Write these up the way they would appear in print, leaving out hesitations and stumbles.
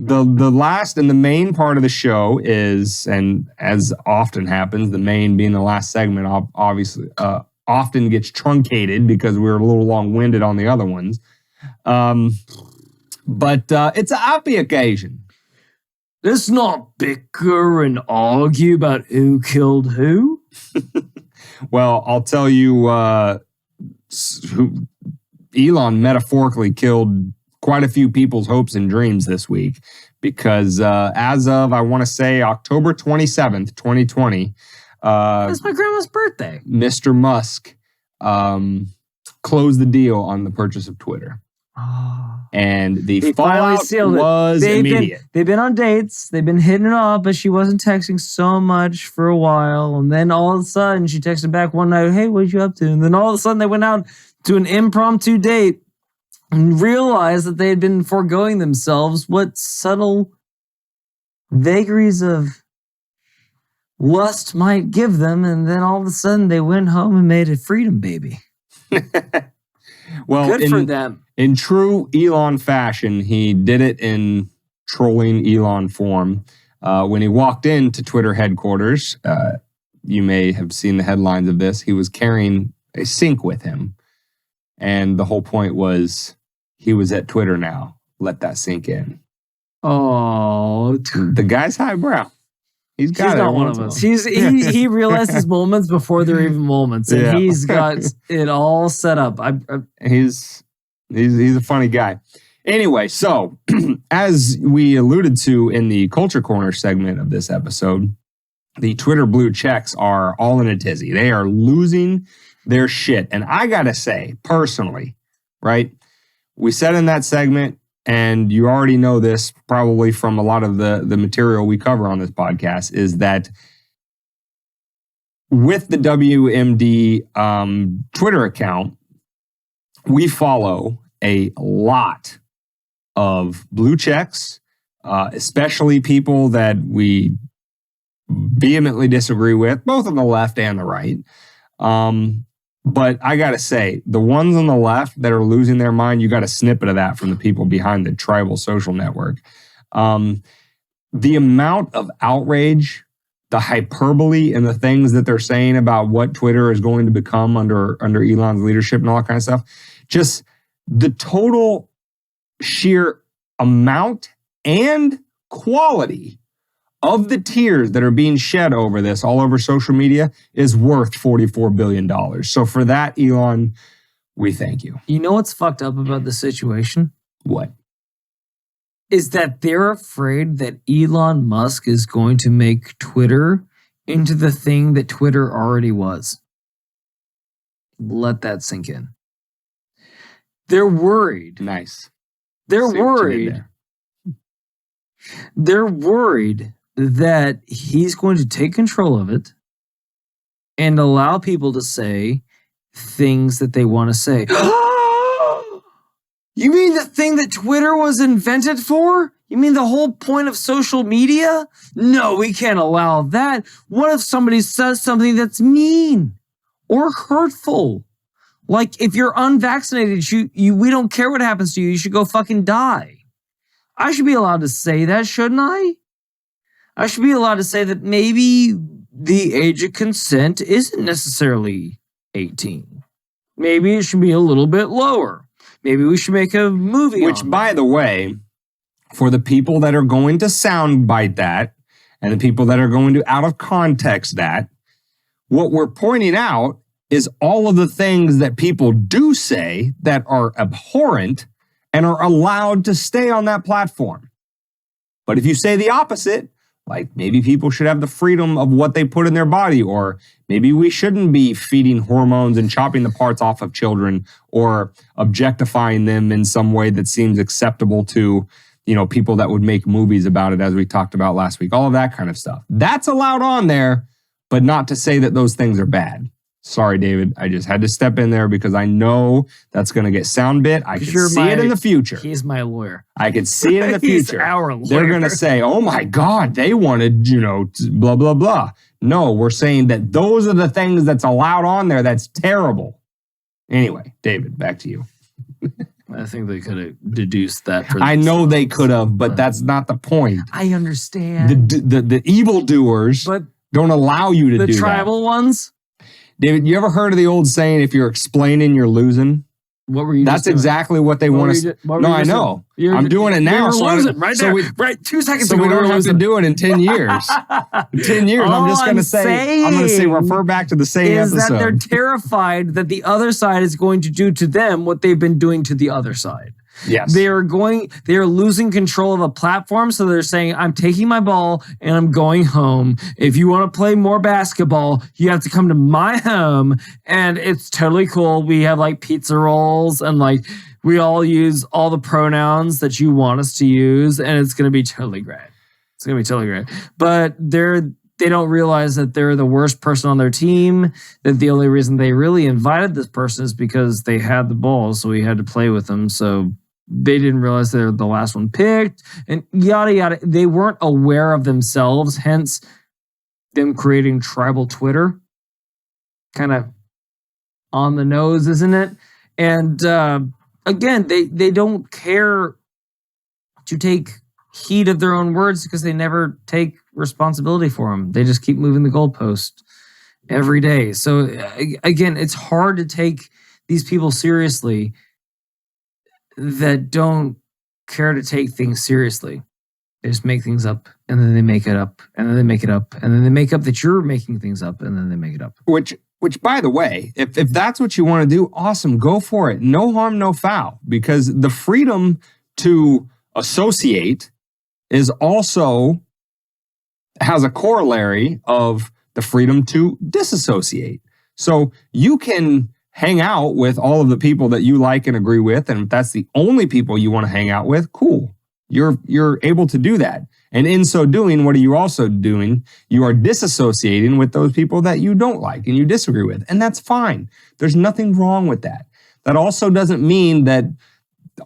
The last and the main part of the show is, and as often happens, the main being the last segment, obviously often gets truncated because we're a little long-winded on the other ones. But it's a happy occasion. Let's not bicker and argue about who killed who. Well, I'll tell you, Elon metaphorically killed quite a few people's hopes and dreams this week because as of, I want to say, October 27th, 2020. That's my grandma's birthday. Mr. Musk closed the deal on the purchase of Twitter. And the fallout was immediate. They've been on dates. They've been hitting it off, but she wasn't texting so much for a while. And then all of a sudden, she texted back one night, hey, what you up to? And then all of a sudden, they went out to an impromptu date and realized that they had been foregoing themselves what subtle vagaries of lust might give them. And then all of a sudden, they went home and made a freedom baby. Well, good for them. In true Elon fashion, he did it in trolling Elon form. When he walked into Twitter headquarters, you may have seen the headlines of this, he was carrying a sink with him. And the whole point was he was at Twitter now. Let that sink in. Oh. The guy's highbrow. He's not one of us. He realizes moments before they're even moments. And he's got it all set up. He's a funny guy. Anyway, so as we alluded to in the Culture Corner segment of this episode, the Twitter blue checks are all in a tizzy. They are losing their shit. And I got to say, personally, right? We said in that segment, and you already know this probably from a lot of the material we cover on this podcast, is that with the WMD Twitter account, we follow a lot of blue checks, especially people that we vehemently disagree with, both on the left and the right. But I got to say, the ones on the left that are losing their mind, you got a snippet of that from the people behind the tribal social network. The amount of outrage, the hyperbole, and the things that they're saying about what Twitter is going to become under Elon's leadership and all that kind of stuff, just the total sheer amount and quality of the tears that are being shed over this all over social media is worth $44 billion. So for that, Elon, we thank you. You know what's fucked up about the situation? What? Is that they're afraid that Elon Musk is going to make Twitter into the thing that Twitter already was. Let that sink in. They're worried. Nice. They're worried. They're worried that he's going to take control of it and allow people to say things that they want to say. You mean the thing that Twitter was invented for? You mean the whole point of social media? No, we can't allow that. What if somebody says something that's mean or hurtful? Like, if you're unvaccinated, we don't care what happens to you. You should go fucking die. I should be allowed to say that, shouldn't I? I should be allowed to say that maybe the age of consent isn't necessarily 18. Maybe it should be a little bit lower. Maybe we should make a movie. Which, by the way, for the people that are going to soundbite that and the people that are going to out of context that, what we're pointing out is all of the things that people do say that are abhorrent and are allowed to stay on that platform. But if you say the opposite, like maybe people should have the freedom of what they put in their body, or maybe we shouldn't be feeding hormones and chopping the parts off of children or objectifying them in some way that seems acceptable to, people that would make movies about it, as we talked about last week, all of that kind of stuff. That's allowed on there, but not to say that those things are bad. Sorry, David. I just had to step in there because I know that's going to get sound bit. I can see it in the future. He's my lawyer. I can see it in the future. He's our lawyer. They're going to say, oh my God, they wanted, blah, blah, blah. No, we're saying that those are the things that's allowed on there. That's terrible. Anyway, David, back to you. I think they could have deduced that. I know they could have, but that's not the point. I understand. The evildoers But don't allow you to do that. the tribal ones? David, you ever heard of the old saying, if you're explaining, you're losing? What were you That's doing? exactly what they want to. No, I know. I'm doing it now. So losing right there. Right, 2 seconds so ago. we don't have to do it in 10 years. In 10 years, I'm just going to say, I'm going to say, refer back to the same episode. Is that they're terrified that the other side is going to do to them what they've been doing to the other side. Yes. They are losing control of a platform. So they're saying, I'm taking my ball and I'm going home. If you want to play more basketball, you have to come to my home. And it's totally cool. We have like pizza rolls and like we all use all the pronouns that you want us to use. And it's going to be totally great. It's going to be totally great. But they don't realize that they're the worst person on their team, that the only reason they really invited this person is because they had the ball. So we had to play with them. So they didn't realize they're the last one picked and yada, yada. They weren't aware of themselves, hence them creating tribal Twitter. Kind of on the nose, isn't it? And again, they don't care to take heed of their own words because they never take responsibility for them. They just keep moving the goalpost every day. So again, it's hard to take these people seriously that don't care to take things seriously. They just make things up and then they make it up and then they make it up and then they make up that you're making things up and then they make it up. Which by the way, if that's what you want to do, awesome, go for it. No harm, no foul, because the freedom to associate is also has a corollary of the freedom to disassociate. So you can hang out with all of the people that you like and agree with, and if that's the only people you want to hang out with, cool. You're able to do that. And in so doing, what are you also doing? You are disassociating with those people that you don't like and you disagree with. And that's fine. There's nothing wrong with that. That also doesn't mean that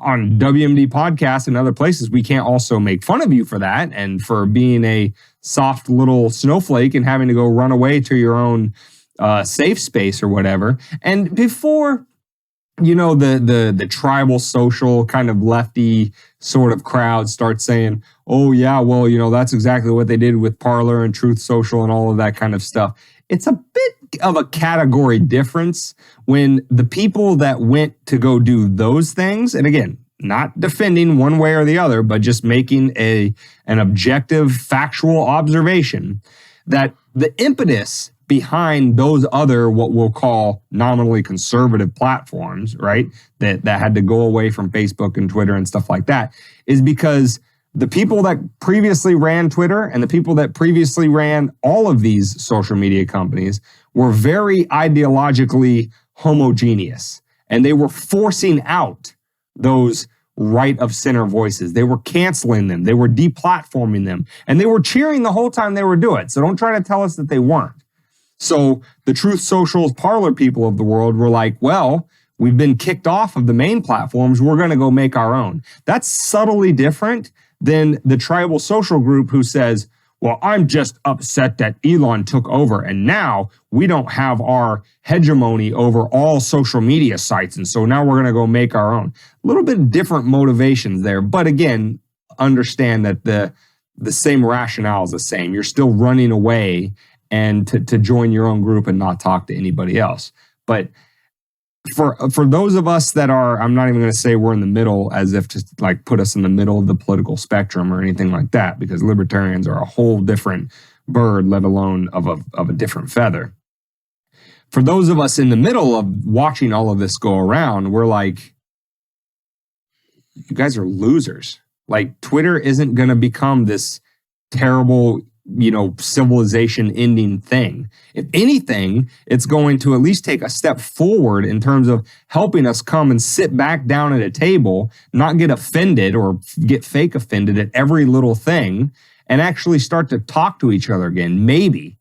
on WMD podcasts and other places, we can't also make fun of you for that and for being a soft little snowflake and having to go run away to your own safe space or whatever. And before, the tribal social kind of lefty sort of crowd starts saying, oh yeah, well, that's exactly what they did with Parler and Truth Social and all of that kind of stuff. It's a bit of a category difference when the people that went to go do those things, and again, not defending one way or the other, but just making an objective, factual observation, that the impetus behind those other, what we'll call nominally conservative platforms, right, that had to go away from Facebook and Twitter and stuff like that, is because the people that previously ran Twitter and the people that previously ran all of these social media companies were very ideologically homogeneous. And they were forcing out those right of center voices. They were canceling them. They were deplatforming them. And they were cheering the whole time they were doing it. So don't try to tell us that they weren't. So the Truth Socials, Parler people of the world were like, well, we've been kicked off of the main platforms. We're going to go make our own. That's subtly different than the tribal social group who says, well, I'm just upset that Elon took over and now we don't have our hegemony over all social media sites. And so now we're going to go make our own. A little bit different motivations there. But again, understand that the same rationale is the same. You're still running away and to join your own group and not talk to anybody else. But for those of us that are, I'm not even going to say we're in the middle as if to like put us in the middle of the political spectrum or anything like that, because libertarians are a whole different bird, let alone of a different feather. For those of us in the middle of watching all of this go around, we're like, you guys are losers. Like, Twitter isn't going to become this terrible, civilization ending thing. If anything, it's going to at least take a step forward in terms of helping us come and sit back down at a table, not get offended or get fake offended at every little thing, and actually start to talk to each other again. Maybe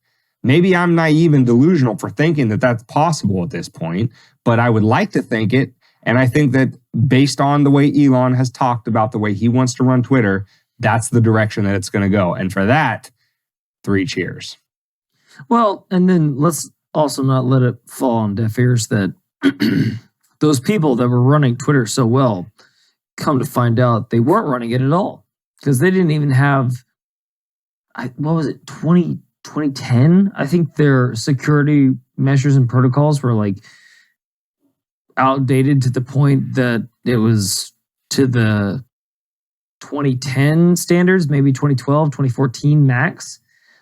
I'm naive and delusional for thinking that that's possible at this point, but I would like to think it. And I think that based on the way Elon has talked about the way he wants to run Twitter, that's the direction that it's going to go. And for that, 3 cheers. Well, and then let's also not let it fall on deaf ears that the those people that were running Twitter so well, come to find out they weren't running it at all because they didn't even have, what was it, 2010? I think their security measures and protocols were like outdated to the point that it was to the 2010 standards, maybe 2012, 2014 max.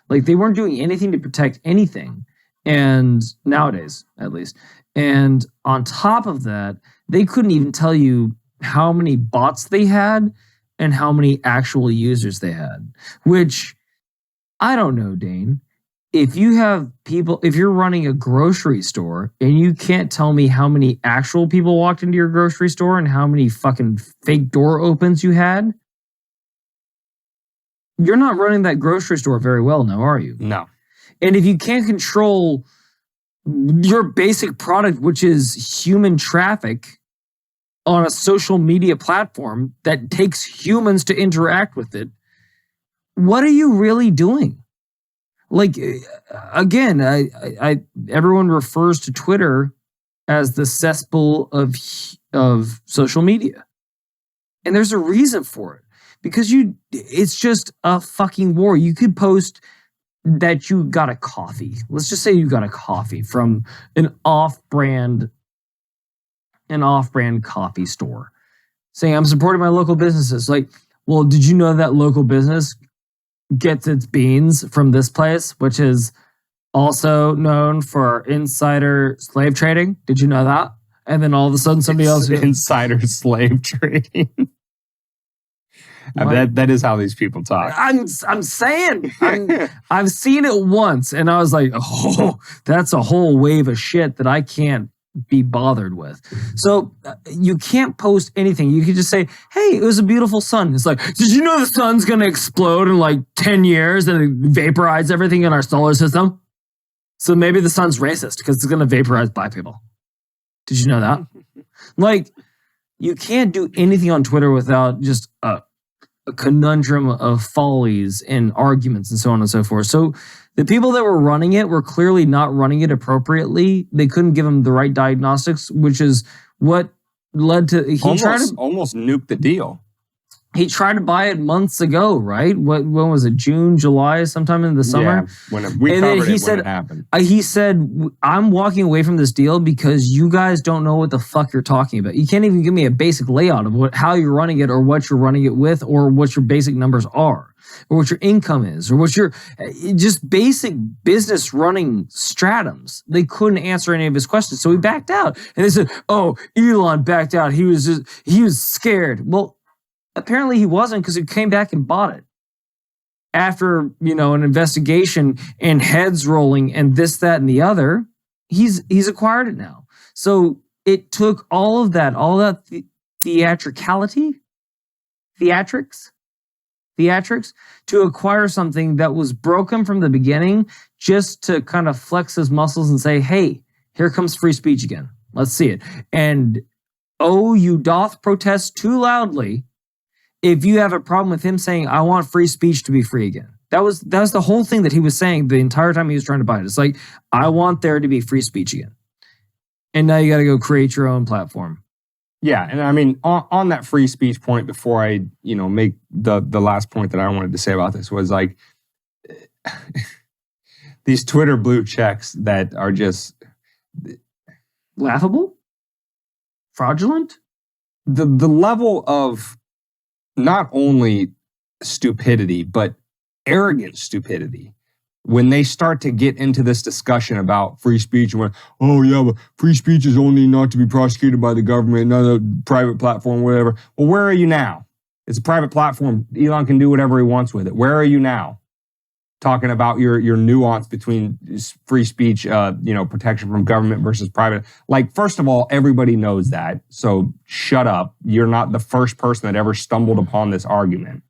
Like they weren't doing anything to protect anything. And nowadays, at least. And on top of that, they couldn't even tell you how many bots they had and how many actual users they had, which I don't know, Dane. If you have people, if you're running a grocery store and you can't tell me how many actual people walked into your grocery store and how many fucking fake door opens you had, you're not running that grocery store very well now, are you? No. And if you can't control your basic product, which is human traffic on a social media platform that takes humans to interact with it, what are you really doing? Like, again, everyone refers to Twitter as the cesspool of social media. And there's a reason for it. Because it's just a fucking war. You could post that you got a coffee. Let's just say you got a coffee from an off-brand coffee store, saying I'm supporting my local businesses. Like, well, did you know that local business gets its beans from this place, which is also known for insider slave trading? Did you know that? And then all of a sudden, somebody else insider slave trading. That is how these people talk. I'm saying I've seen it once, and I was like, oh, that's a whole wave of shit that I can't be bothered with. So you can't post anything. You can just say, hey, it was a beautiful sun. It's like, did you know the sun's going to explode in like 10 years and vaporize everything in our solar system? So maybe the sun's racist because it's going to vaporize black people. Did you know that? Like, you can't do anything on Twitter without just a conundrum of follies and arguments and so on and so forth. So the people that were running it were clearly not running it appropriately. They couldn't give them the right diagnostics, which is what led to almost nuke the deal. He tried to buy it months ago, right? When was it? June, July, sometime in the summer? Yeah, when we covered it when it happened. He said, I'm walking away from this deal because you guys don't know what the fuck you're talking about. You can't even give me a basic layout of how you're running it or what you're running it with or what your basic numbers are or what your income is or what your just basic business running stratums. They couldn't answer any of his questions. So he backed out. And they said, oh, Elon backed out. He was scared. Well, apparently he wasn't because he came back and bought it. After, an investigation and heads rolling and this, that, and the other, he's acquired it now. So it took all that theatrics to acquire something that was broken from the beginning just to kind of flex his muscles and say, hey, here comes free speech again. Let's see it. And, oh, you doth protest too loudly if you have a problem with him saying, I want free speech to be free again. That was the whole thing that he was saying the entire time he was trying to buy it. It's like, I want there to be free speech again. And now you got to go create your own platform. Yeah, and I mean, on that free speech point, before I, make the last point that I wanted to say about this was like, these Twitter blue checks that are just... laughable? Fraudulent? The level of not only stupidity, but arrogant stupidity. When they start to get into this discussion about free speech and when, oh yeah, but free speech is only not to be prosecuted by the government, not a private platform, whatever. Well, where are you now? It's a private platform. Elon can do whatever he wants with it. Where are you now? Talking about your nuance between free speech, protection from government versus private. Like, first of all, everybody knows that. So shut up. You're not the first person that ever stumbled upon this argument.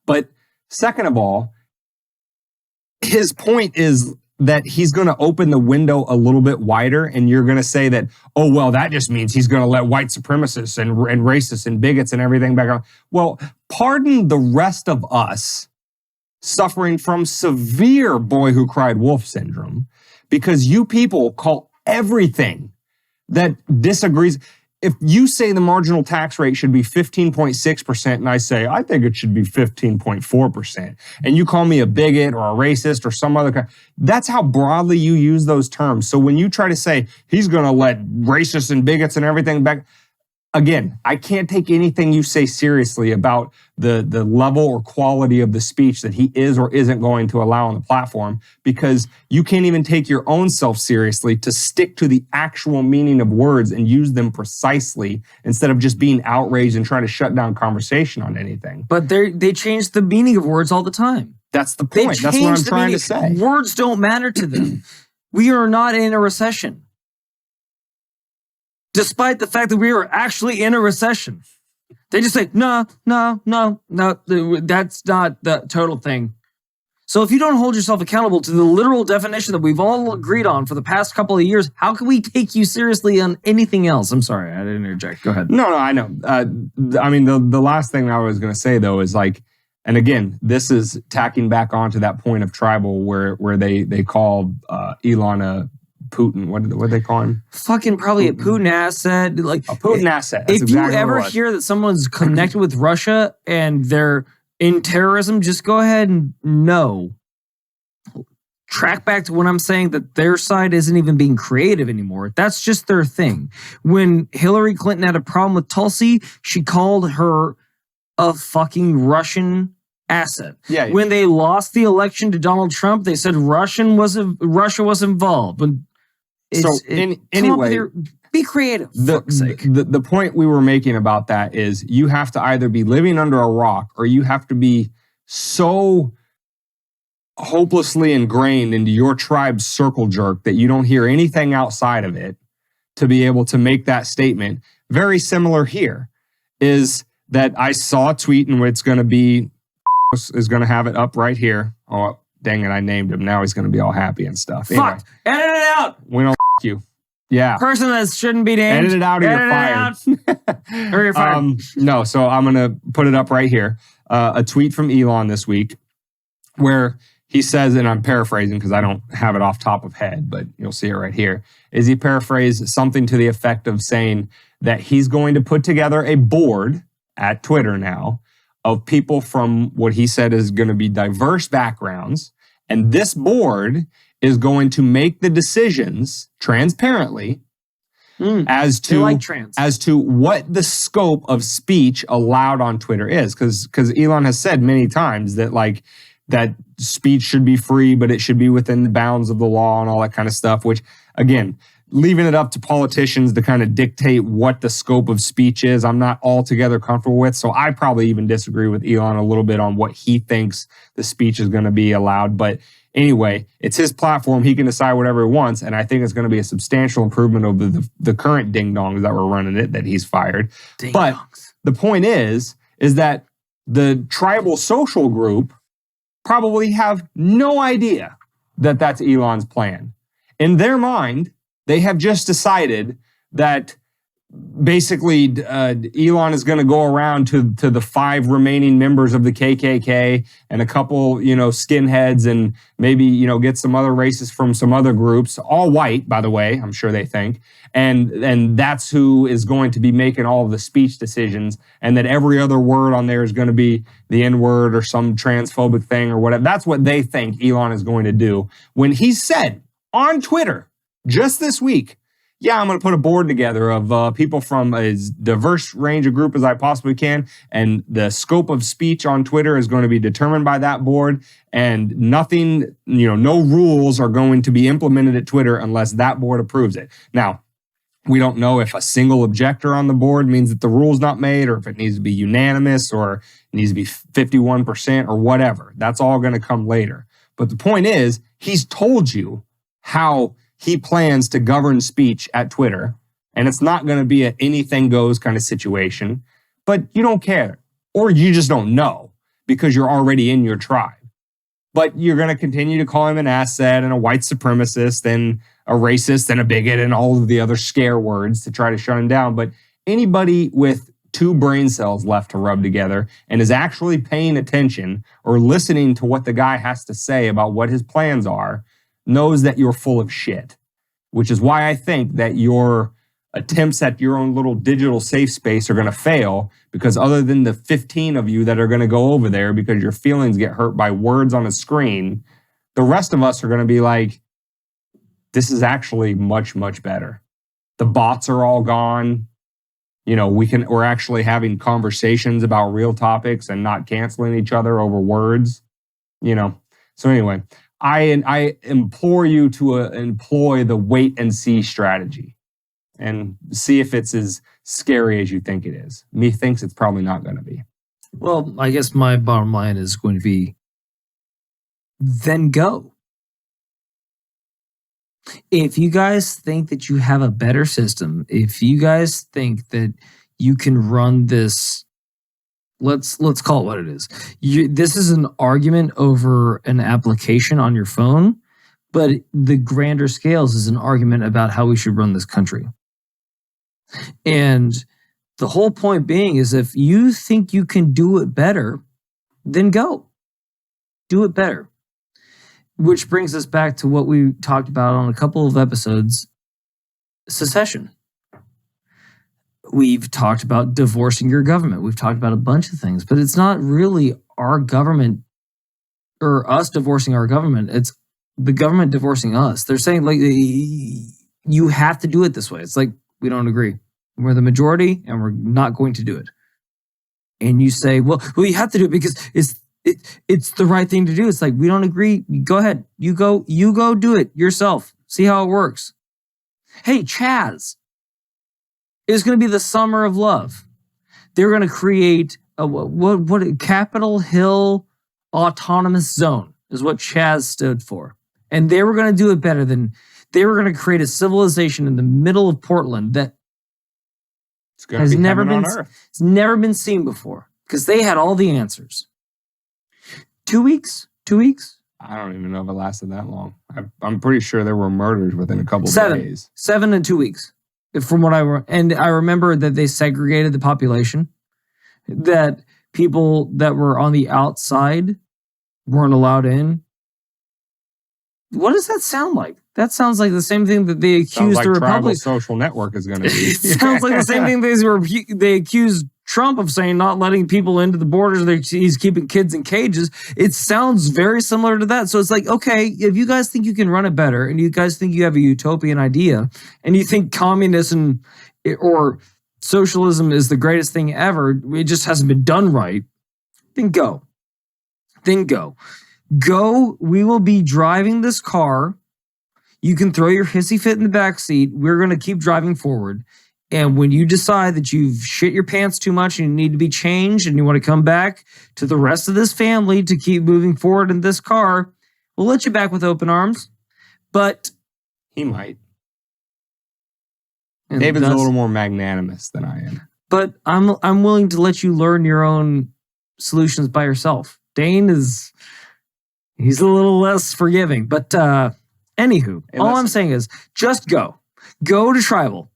But second of all, his point is that he's going to open the window a little bit wider, and you're going to say that, oh, well, that just means he's going to let white supremacists and racists and bigots and everything back on. Well, pardon the rest of us suffering from severe boy who cried wolf syndrome, because you people call everything that disagrees. If you say the marginal tax rate should be 15.6% and I say, I think it should be 15.4%, and you call me a bigot or a racist or some other kind, that's how broadly you use those terms. So when you try to say he's going to let racists and bigots and everything back, again, I can't take anything you say seriously about the level or quality of the speech that he is or isn't going to allow on the platform, because you can't even take your own self seriously to stick to the actual meaning of words and use them precisely instead of just being outraged and trying to shut down conversation on anything. But they change the meaning of words all the time. That's the point. That's what I'm trying to say. Words don't matter to them. We are not in a recession. Despite the fact that we are actually in a recession. They just say, no, that's not the total thing. So if you don't hold yourself accountable to the literal definition that we've all agreed on for the past couple of years, how can we take you seriously on anything else? I'm sorry, I didn't interject. Go ahead. No, I know. I mean, the last thing I was going to say, though, is like, and again, this is tacking back onto that point of tribal where they call Elon a Putin. What do they call him? Fucking probably Putin. A Putin asset. Like a Putin asset. That's if exactly you ever hear that someone's connected with Russia and they're in terrorism, just go ahead and know. Track back to when I'm saying that their side isn't even being creative anymore. That's just their thing. When Hillary Clinton had a problem with Tulsi, she called her a fucking Russian asset. Yeah. When they lost the election to Donald Trump, they said Russia was involved. But anyway, be creative. The point we were making about that is you have to either be living under a rock or you have to be so hopelessly ingrained into your tribe's circle jerk that you don't hear anything outside of it to be able to make that statement. Very similar here is that I saw a tweet and it's going to be is going to have it up right here. Oh, dang it, I named him. Now he's going to be all happy and stuff. Fuck! Anyway, edit it out! We don't you. Yeah. Person that shouldn't be named. Edit it out or you're fired. Or you're fired. No, so I'm going to put it up right here. A tweet from Elon this week where he says, and I'm paraphrasing because I don't have it off top of head, but you'll see it right here, is he paraphrased something to the effect of saying that he's going to put together a board at Twitter now of people from what he said is going to be diverse backgrounds. And this board is going to make the decisions transparently as to what the scope of speech allowed on Twitter is. Because Elon has said many times that like that speech should be free, but it should be within the bounds of the law and all that kind of stuff, which again, leaving it up to politicians to kind of dictate what the scope of speech is, I'm not altogether comfortable with. So I probably even disagree with Elon a little bit on what he thinks the speech is going to be allowed. But anyway, it's his platform. He can decide whatever he wants. And I think it's going to be a substantial improvement over the current ding-dongs that were running it that he's fired. Ding-dongs. But the point is that the tribal social group probably have no idea that that's Elon's plan. In their mind, they have just decided that basically Elon is going to go around to the 5 remaining members of the KKK and a couple, skinheads and maybe, get some other racists from some other groups, all white, by the way, I'm sure they think. And that's who is going to be making all of the speech decisions, and that every other word on there is going to be the N-word or some transphobic thing or whatever. That's what they think Elon is going to do. When he said on Twitter, just this week, I'm going to put a board together of people from as diverse range of group as I possibly can. And the scope of speech on Twitter is going to be determined by that board. And nothing, no rules are going to be implemented at Twitter unless that board approves it. Now, we don't know if a single objector on the board means that the rule's not made, or if it needs to be unanimous, or it needs to be 51% or whatever. That's all going to come later. But the point is, he's told you how he plans to govern speech at Twitter, and it's not going to be an anything goes kind of situation, but you don't care, or you just don't know because you're already in your tribe. But you're going to continue to call him an asset and a white supremacist and a racist and a bigot and all of the other scare words to try to shut him down. But anybody with 2 brain cells left to rub together and is actually paying attention or listening to what the guy has to say about what his plans are knows that you're full of shit, which is why I think that your attempts at your own little digital safe space are going to fail because other than the 15 of you that are going to go over there because your feelings get hurt by words on a screen, the rest of us are going to be like, this is actually much, much better. The bots are all gone. You know, we're actually having conversations about real topics and not canceling each other over words, you know. So anyway, I implore you to employ the wait and see strategy and see if it's as scary as you think it is. Me thinks it's probably not going to be. Well, I guess my bottom line is going to be, then go. If you guys think that you have a better system, if you guys think that you can run this, let's call it what it is. This is an argument over an application on your phone, but the grander scales is an argument about how we should run this country. And the whole point being is if you think you can do it better, then go. Do it better. Which brings us back to what we talked about on a couple of episodes, secession. We've talked about divorcing your government. We've talked about a bunch of things, but it's not really our government or us divorcing our government. It's the government divorcing us. They're saying, like, you have to do it this way. It's like, we don't agree. We're the majority and we're not going to do it. And you say, well, you have to do it because it's the right thing to do. It's like, we don't agree. Go ahead. You go do it yourself. See how it works. Hey, Chaz. It's going to be the summer of love. They're going to create what Capitol Hill Autonomous Zone is what Chaz stood for. And they were going to do it better than they were going to create a civilization in the middle of Portland that has never been on Earth. It's never been seen before because they had all the answers. 2 weeks? 2 weeks? I don't even know if it lasted that long. I'm pretty sure there were murders within a couple of days. 7 and 2 weeks. From what I remember that they segregated the population, that people that were on the outside weren't allowed in. What does that sound like? That sounds like the same thing that they accused the Republican social network is going to be. It sounds like the same thing they accused Trump of saying, not letting people into the borders. He's keeping kids in cages. It sounds very similar to that. So it's like, okay, if you guys think you can run it better and you guys think you have a utopian idea and you think communism or socialism is the greatest thing ever, it just hasn't been done right, then go. Then go. Go. We will be driving this car. You can throw your hissy fit in the back seat. We're going to keep driving forward. And when you decide that you've shit your pants too much and you need to be changed and you want to come back to the rest of this family to keep moving forward in this car, we'll let you back with open arms. But he might. David's a little more magnanimous than I am. But I'm willing to let you learn your own solutions by yourself. Dane he's a little less forgiving. But anywho, all I'm saying is just go. Go to Tribal.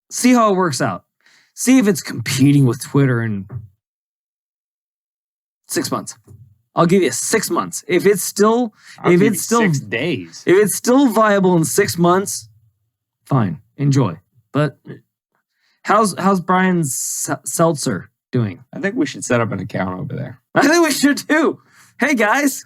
See how it works out. See if it's competing with Twitter in 6 months. I'll give you 6 months. If it's still 6 days. If it's still viable in 6 months, fine. Enjoy. But how's Brian Seltzer doing? I think we should set up an account over there. I think we should too. Hey guys.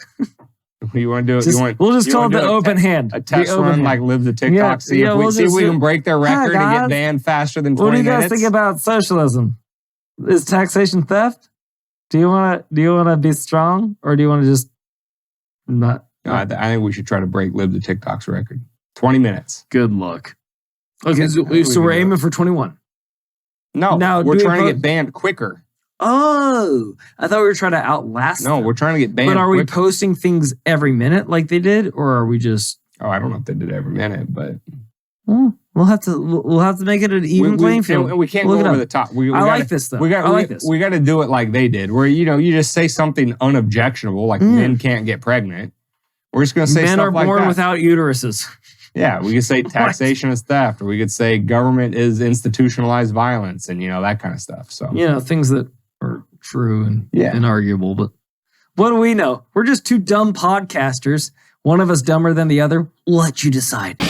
You want to do it? We'll just call it the open hand. A test run like Live the TikTok. Yeah, see if we can break their record and get banned faster than 20 minutes. What do you guys think about socialism? Is taxation theft? Do you want to be strong or do you want to just not? I think we should try to break Live the TikTok's record. 20 minutes. Good luck. Okay, so we're aiming for 21. No, we're trying to get banned quicker. Oh, I thought we were trying to outlast them. We're trying to get banned. But are we posting things every minute like they did, or are we just? Oh, I don't know if they did every minute, but we'll have to make it an even playing field. We can't go over the top. I like this though. I like this. We got to do it like they did, where you just say something unobjectionable, like men can't get pregnant. We're just going to say men stuff like that. Men are born without uteruses. Yeah, we could say taxation is theft, or we could say government is institutionalized violence, and that kind of stuff. So things that are true and inarguable. But what do we know? We're just two dumb podcasters. One of us dumber than the other. We'll let you decide.